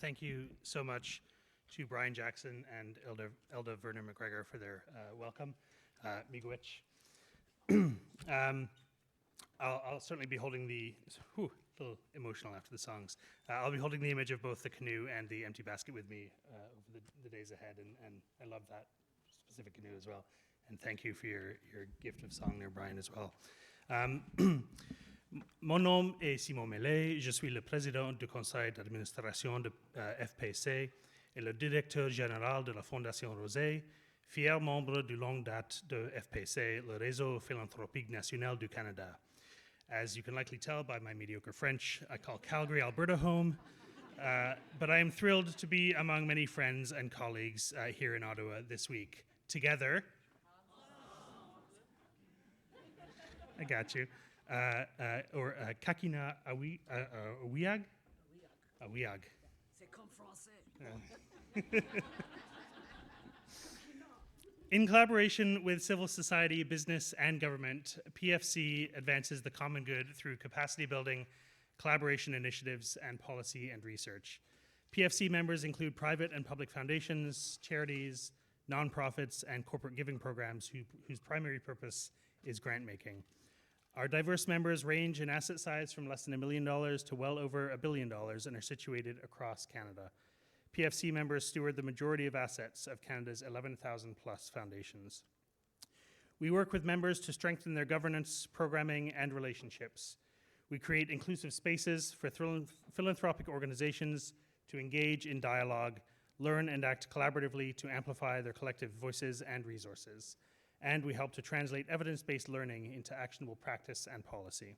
Thank you so much to Brian Jackson and Elda Werner McGregor for their welcome. Miigwech. I'll certainly be holding the, a little emotional after the songs. I'll be holding the image of both the canoe and the empty basket with me over the days ahead, and I love that specific canoe as well. And thank you for your gift of song there, Brian, as well. Mon nom est Simon Mallett, je suis le président du conseil d'administration de FPC et le directeur général de la Fondation Rosé, fier membre de longue date de FPC, le réseau philanthropique national du Canada. As you can likely tell by my mediocre French, I call Calgary, Alberta home, but I am thrilled to be among many friends and colleagues here in Ottawa this week. Together, I got you. Or Kakina Awiag? Awiag. C'est comme français. In collaboration with civil society, business, and government, PFC advances the common good through capacity building, collaboration initiatives, and policy and research. PFC members include private and public foundations, charities, nonprofits, and corporate giving programs whose primary purpose is grant making. Our diverse members range in asset size from less than $1 million to well over $1 billion and are situated across Canada. PFC members steward the majority of assets of Canada's 11,000 plus foundations. We work with members to strengthen their governance, programming, and relationships. We create inclusive spaces for philanthropic organizations to engage in dialogue, learn and act collaboratively to amplify their collective voices and resources. And we help to translate evidence-based learning into actionable practice and policy.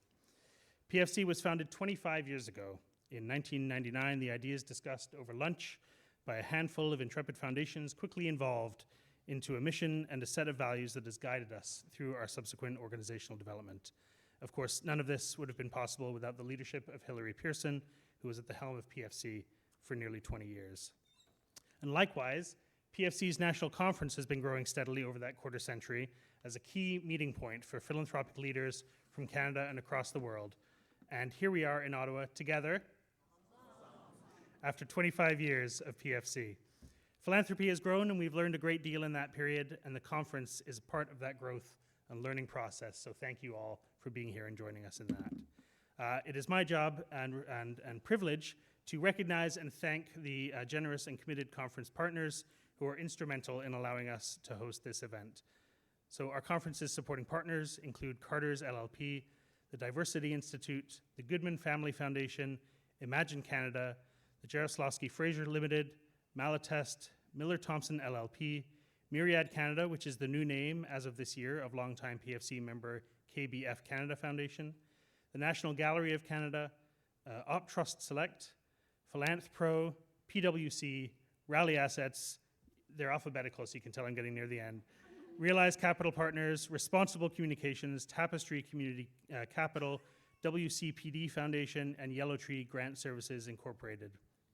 PFC was founded 25 years ago. In 1999, the ideas discussed over lunch by a handful of intrepid foundations quickly evolved into a mission and a set of values that has guided us through our subsequent organizational development. Of course, none of this would have been possible without the leadership of Hilary Pearson, who was at the helm of PFC for nearly 20 years. And likewise, PFC's national conference has been growing steadily over that quarter century as a key meeting point for philanthropic leaders from Canada and across the world. And here we are in Ottawa together after 25 years of PFC. Philanthropy has grown, and we've learned a great deal in that period, and the conference is part of that growth and learning process. So thank you all for being here and joining us in that. It is my job and privilege to recognize and thank the generous and committed conference partners who are instrumental in allowing us to host this event. So our conference's supporting partners include Carter's LLP, the Diversity Institute, the Goodman Family Foundation, Imagine Canada, the Jaroslawski Fraser Limited, Mallett, Miller Thompson LLP, Myriad Canada, which is the new name as of this year of longtime PFC member KBF Canada Foundation, the National Gallery of Canada, OpTrust Select, Philanthpro, PwC, Rally Assets, they're alphabetical, so you can tell I'm getting near the end. Realize Capital Partners, Responsible Communications, Tapestry Community Capital, WCPD Foundation, and Yellow Tree Grant Services Incorporated.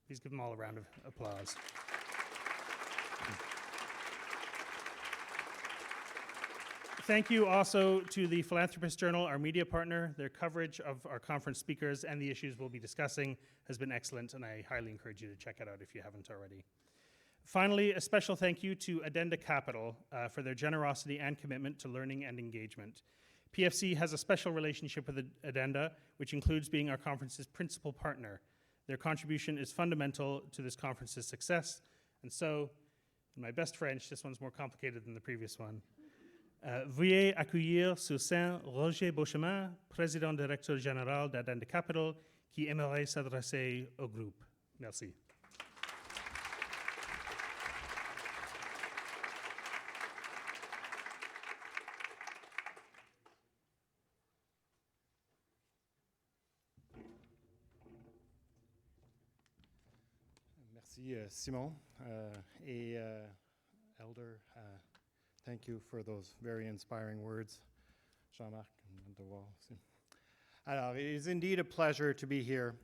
Please give them all a round of applause. Thank you also to the Philanthropist Journal, our media partner. Their coverage of our conference speakers and the issues we'll be discussing has been excellent, and I highly encourage you to check it out if you haven't already. Finally, a special thank you to Addenda Capital for their generosity and commitment to learning and engagement. PFC has a special relationship with Addenda, which includes being our conference's principal partner. Their contribution is fundamental to this conference's success. And so, in my best French, this one's more complicated than the previous one. Veuillez accueillir sur scène Roger Beauchemin, président directeur général d'Addenda Capital, qui aimerait s'adresser au groupe. Merci. Merci, Simon. Elder, thank you for those very inspiring words. Jean-Marc, Alors, it is indeed a pleasure to be here.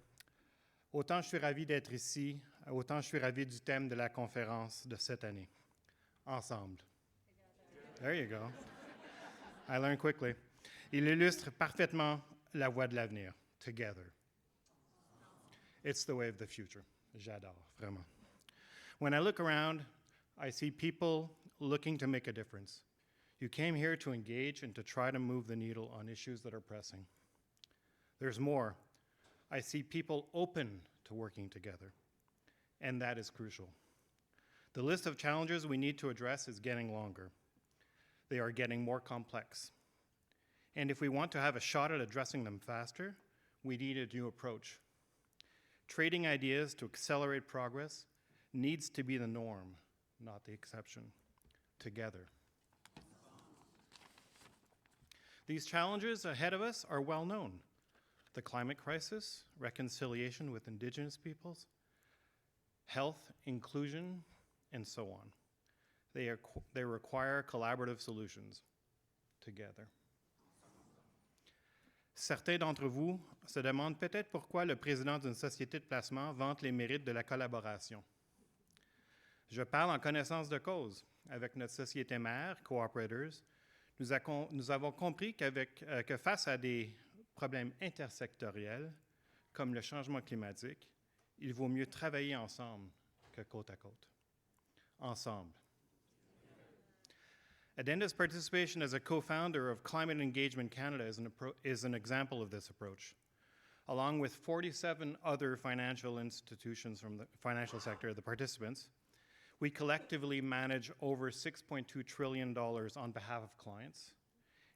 Autant je suis ravi d'être ici, autant je suis ravi du thème de la conférence de cette année. Ensemble. There you go. I learned quickly. Il illustre parfaitement la voie de l'avenir. Together. It's the way of the future. J'adore, vraiment. When I look around, I see people looking to make a difference. You came here to engage and to try to move the needle on issues that are pressing. There's more. I see people open to working together, and that is crucial. The list of challenges we need to address is getting longer. They are getting more complex. And if we want to have a shot at addressing them faster, we need a new approach. Trading ideas to accelerate progress needs to be the norm, not the exception. Together. These challenges ahead of us are well known. The climate crisis, reconciliation with Indigenous peoples, health, inclusion, and so on. They require collaborative solutions. Together. Certains d'entre vous se demandent peut-être pourquoi le président d'une société de placement vante les mérites de la collaboration. Je parle en connaissance de cause. Avec notre société mère, Cooperators, nous avons compris que face à des problèmes intersectoriels, comme le changement climatique, il vaut mieux travailler ensemble que côte à côte. Ensemble. Addenda's participation as a co-founder of Climate Engagement Canada is an example of this approach. Along with 47 other financial institutions from the financial sector, the participants, we collectively manage over $6.2 trillion on behalf of clients,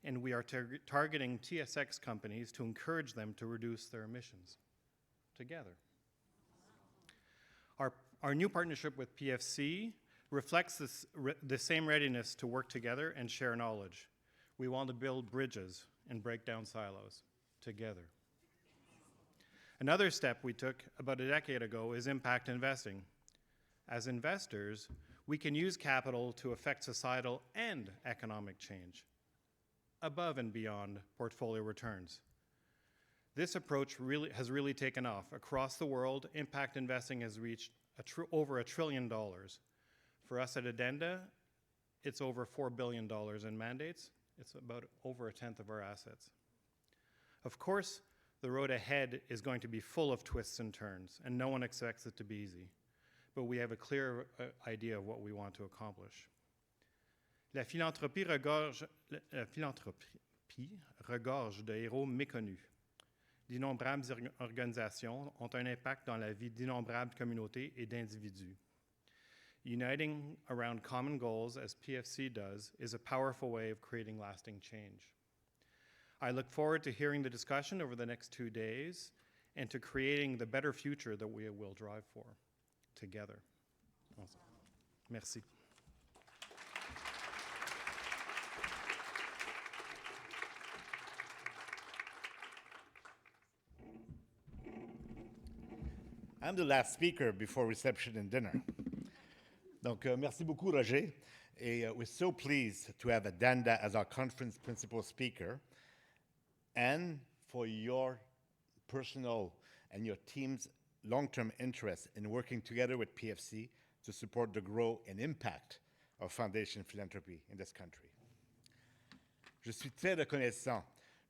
and we are targeting TSX companies to encourage them to reduce their emissions together. Our new partnership with PFC reflects the same readiness to work together and share knowledge. We want to build bridges and break down silos together. Another step we took about a decade ago is impact investing. As investors, we can use capital to affect societal and economic change, above and beyond portfolio returns. This approach has really taken off. Across the world, impact investing has reached over $1 trillion. For us at Addenda, it's over $4 billion in mandates. It's about over a tenth of our assets. Of course, the road ahead is going to be full of twists and turns, and no one expects it to be easy. But we have a clear idea of what we want to accomplish. La philanthropie regorge de héros méconnus. D'innombrables organisations ont un impact dans la vie d'innombrables communautés et d'individus. Uniting around common goals, as PFC does, is a powerful way of creating lasting change. I look forward to hearing the discussion over the next 2 days and to creating the better future that we will drive for together. Awesome. Merci. I'm the last speaker before reception and dinner. Donc, merci beaucoup, Roger. Et we're so pleased to have Addenda as our conference principal speaker and for your personal and your team's long-term interest in working together with PFC to support the growth and impact of Foundation Philanthropy in this country. Je suis très reconnaissant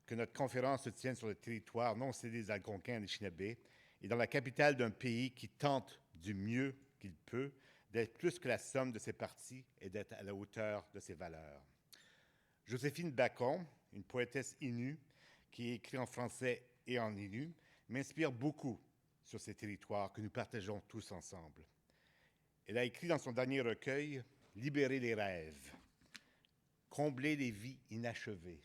que notre conférence se tienne sur le territoire non cédé des Algonquins et des Chinabés et dans la capitale d'un pays qui tente du mieux qu'il peut d'être plus que la somme de ses parties et d'être à la hauteur de ses valeurs. Joséphine Bacon, une poétesse innu qui écrit en français et en innu, m'inspire beaucoup sur ces territoires que nous partageons tous ensemble. Elle a écrit dans son dernier recueil « Libérer les rêves, combler les vies inachevées,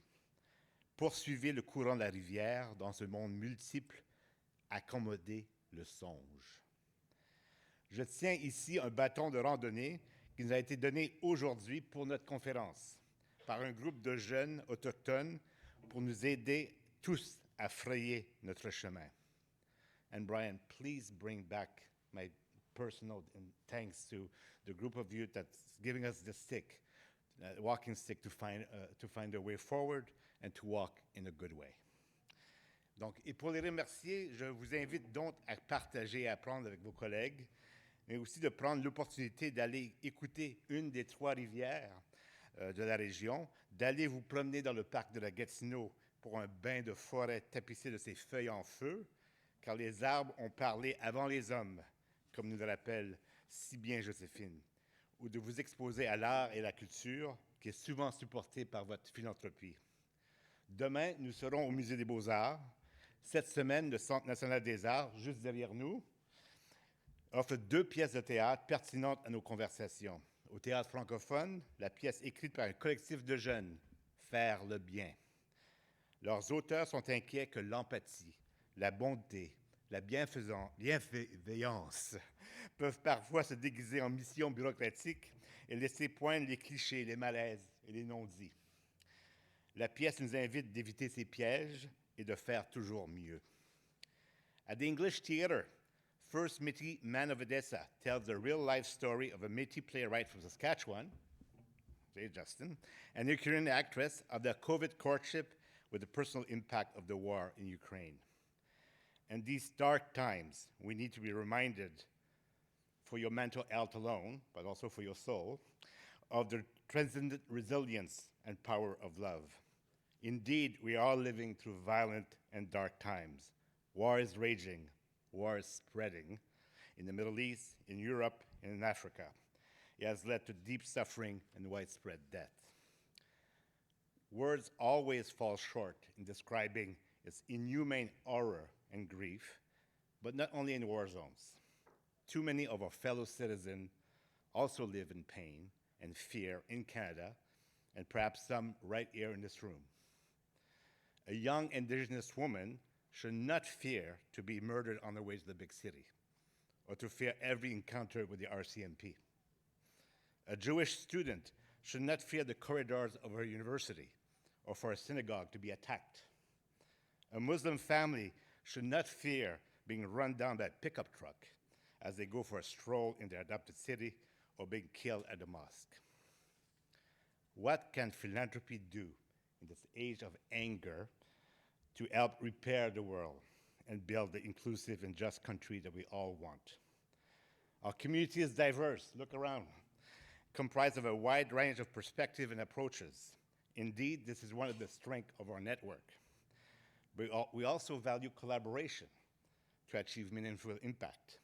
poursuivez le courant de la rivière dans ce monde multiple, accommoder le songe ». Je tiens ici un bâton de randonnée qui nous a été donné aujourd'hui pour notre conférence par un groupe de jeunes autochtones pour nous aider tous à frayer notre chemin. And Brian, please bring back my personal thanks to the group of you that's giving us the stick, walking stick to find a way forward and to walk in a good way. Donc, et pour les remercier, je vous invite donc à partager et à apprendre avec vos collègues, mais aussi de prendre l'opportunité d'aller écouter une des 3 rivières de la région, d'aller vous promener dans le parc de la Gatineau pour un bain de forêt tapissé de ses feuilles en feu, car les arbres ont parlé avant les hommes, comme nous le rappelle si bien Joséphine, ou de vous exposer à l'art et la culture qui est souvent supportée par votre philanthropie. Demain, nous serons au Musée des Beaux-Arts. Cette semaine, le Centre national des arts, juste derrière nous, offre 2 pièces de théâtre pertinentes à nos conversations. Au théâtre francophone, la pièce écrite par un collectif de jeunes, Faire le bien. Leurs auteurs sont inquiets que l'empathie, la bonté, la bienveillance peuvent parfois se déguiser en mission bureaucratique et laisser poindre les clichés, les malaises et les non-dits. La pièce nous invite d'éviter ces pièges et de faire toujours mieux. At the English Theatre, First Métis Man of Odessa tells the real-life story of a Métis playwright from Saskatchewan, say Justin, and a Ukrainian actress of their COVID courtship with the personal impact of the war in Ukraine. In these dark times, we need to be reminded, for your mental health alone, but also for your soul, of the transcendent resilience and power of love. Indeed, we are living through violent and dark times. War is raging, war is spreading in the Middle East, in Europe, and in Africa. It has led to deep suffering and widespread death. Words always fall short in describing its inhumane horror and grief, but not only in war zones. Too many of our fellow citizens also live in pain and fear in Canada, and perhaps some right here in this room. A young Indigenous woman should not fear to be murdered on the way to the big city, or to fear every encounter with the RCMP. A Jewish student should not fear the corridors of her university, or for a synagogue to be attacked. A Muslim family should not fear being run down by a pickup truck as they go for a stroll in their adopted city or being killed at the mosque. What can philanthropy do in this age of anger to help repair the world and build the inclusive and just country that we all want? Our community is diverse, look around, comprised of a wide range of perspectives and approaches. Indeed, this is one of the strengths of our network. We also value collaboration to achieve meaningful impact.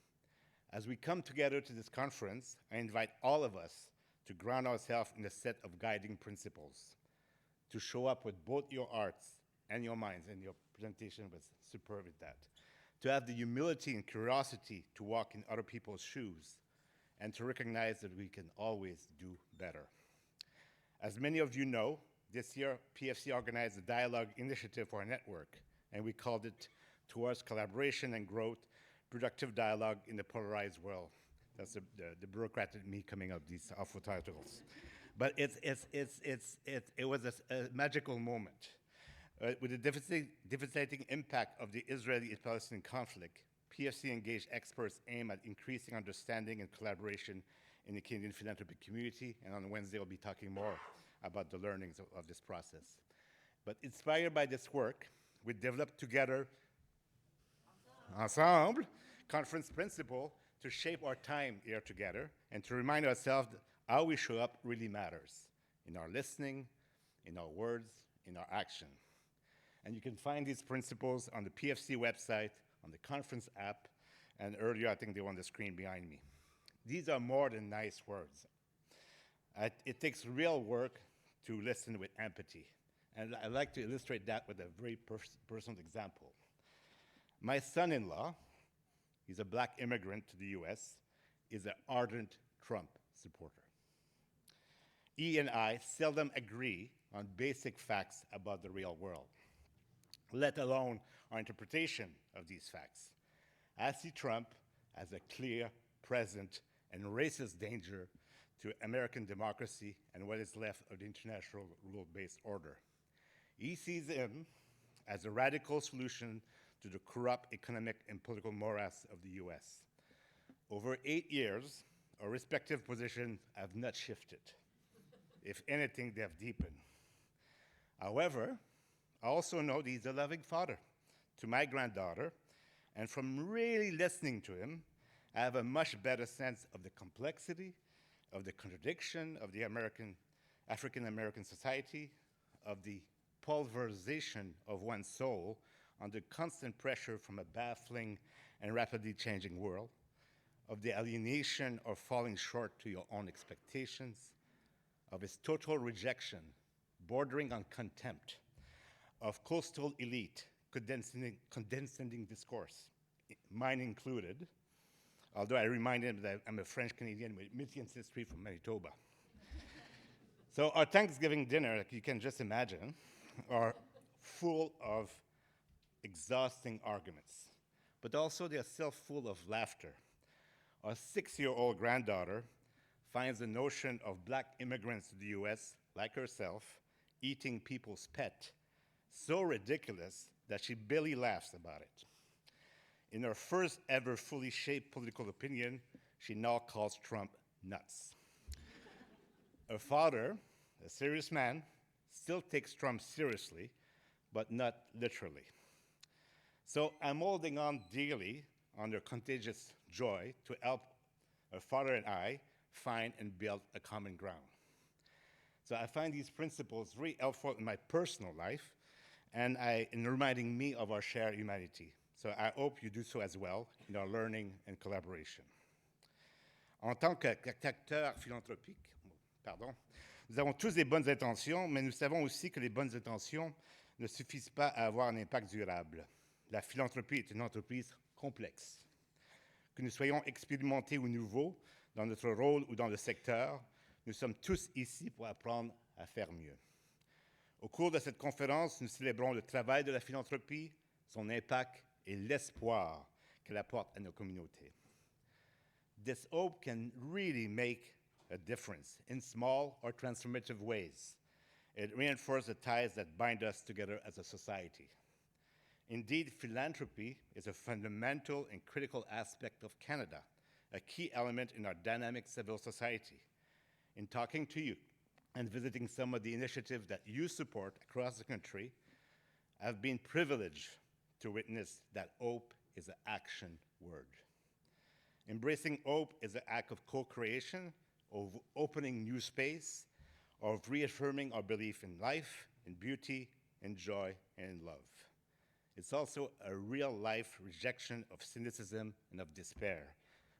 As we come together to this conference, I invite all of us to ground ourselves in a set of guiding principles, to show up with both your hearts and your minds, and your presentation was superb at that, to have the humility and curiosity to walk in other people's shoes, and to recognize that we can always do better. As many of you know, this year, PFC organized a dialogue initiative for our network, and we called it Towards Collaboration and Growth, Productive Dialogue in the Polarized World. That's the bureaucrat in me coming up with these awful titles. But it was a magical moment. With the devastating impact of the Israeli-Palestinian conflict, PFC engaged experts aimed at increasing understanding and collaboration in the Canadian philanthropic community, and on Wednesday we'll be talking more about the learnings of this process. But inspired by this work, we developed together, Ensemble, conference principle to shape our time here together and to remind ourselves that how we show up really matters in our listening, in our words, in our action. And you can find these principles on the PFC website, on the conference app, and earlier I think they were on the screen behind me. These are more than nice words. It takes real work to listen with empathy. And I'd like to illustrate that with a very personal example. My son-in-law, he's a black immigrant to the US, is an ardent Trump supporter. He and I seldom agree on basic facts about the real world, let alone our interpretation of these facts. I see Trump as a clear, present, and racist danger to American democracy and what is left of the international rule-based order. He sees him as a radical solution to the corrupt economic and political morass of the US. Over 8 years, our respective positions have not shifted. If anything, they have deepened. However, I also know that he's a loving father to my granddaughter, and from really listening to him, I have a much better sense of the complexity, of the contradiction of the African-American society, of the pulverization of one's soul under constant pressure from a baffling and rapidly changing world, of the alienation or falling short to your own expectations, of his total rejection, bordering on contempt, of coastal elite, condescending discourse, mine included, although I remind him that I'm a French-Canadian with Métis history from Manitoba. So our Thanksgiving dinner, like you can just imagine, are full of exhausting arguments, but also they're still full of laughter. Our 6-year-old granddaughter finds the notion of black immigrants to the US, like herself, eating people's pet, so ridiculous that she barely laughs about it. In her first ever fully shaped political opinion, she now calls Trump nuts. Her father, a serious man, still takes Trump seriously, but not literally. So I'm holding on dearly under contagious joy to help her father and I find and build a common ground. So I find these principles very helpful in my personal life and in reminding me of our shared humanity. So I hope you do so as well in our learning and collaboration. En tant qu'acteurs philanthropiques, nous avons tous des bonnes intentions, mais nous savons aussi que les bonnes intentions ne suffisent pas à avoir un impact durable. La philanthropie est une entreprise complexe. Que nous soyons expérimentés ou nouveaux dans notre rôle ou dans le secteur, nous sommes tous ici pour apprendre à faire mieux. Au cours de cette conférence, nous célébrons le travail de la philanthropie, son impact et l'espoir qu'elle apporte à nos communautés. This hope can really make a difference in small or transformative ways. It reinforces the ties that bind us together as a society. Indeed, philanthropy is a fundamental and critical aspect of Canada, a key element in our dynamic civil society. In talking to you and visiting some of the initiatives that you support across the country, I've been privileged to witness that hope is an action word. Embracing hope is an act of co-creation, of opening new space, of reaffirming our belief in life, in beauty, in joy, and in love. It's also a real-life rejection of cynicism and of despair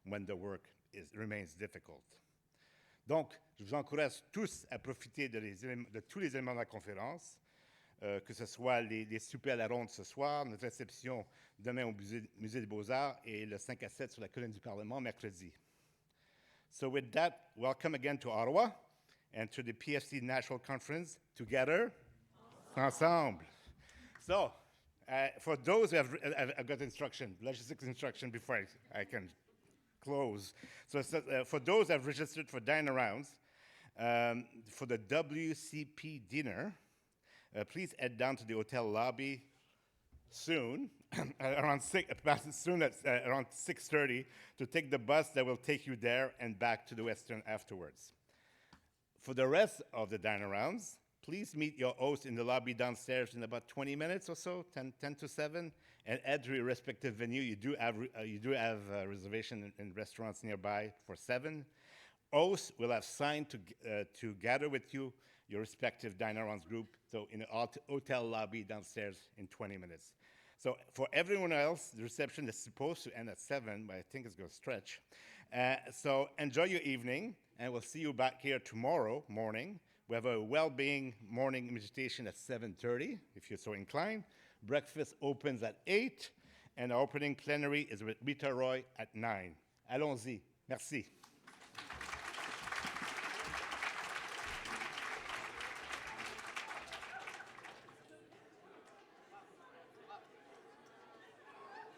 when the work remains difficult. Donc, je vous encourage tous à profiter de tous les éléments de la conférence, que ce soit les soupers à la ronde ce soir, notre réception demain au Musée des Beaux-Arts et le 5 à 7 sur la colline du Parlement mercredi. So with that, welcome again to Ottawa and to the PFC National Conference, together, Ensemble. So, for those who have, I've got instruction, logistics instruction before I can close. So for those who have registered for dine-arounds, for the WCP dinner, please head down to the hotel lobby soon, around 6:30, to take the bus that will take you there and back to the Westin afterwards. For the rest of the dine-arounds, please meet your host in the lobby downstairs in about 20 minutes or so, 10 to 7, and head to your respective venue. You do have a reservation in restaurants nearby for 7. Hosts will have signed to gather with you your respective dine-arounds group, so in the hotel lobby downstairs in 20 minutes. So for everyone else, the reception is supposed to end at 7, but I think it's going to stretch. So enjoy your evening, and we'll see you back here tomorrow morning. We have a well-being morning meditation at 7:30, if you're so inclined. Breakfast opens at 8, and our opening plenary is with Rita Roy at 9. Allons-y. Merci.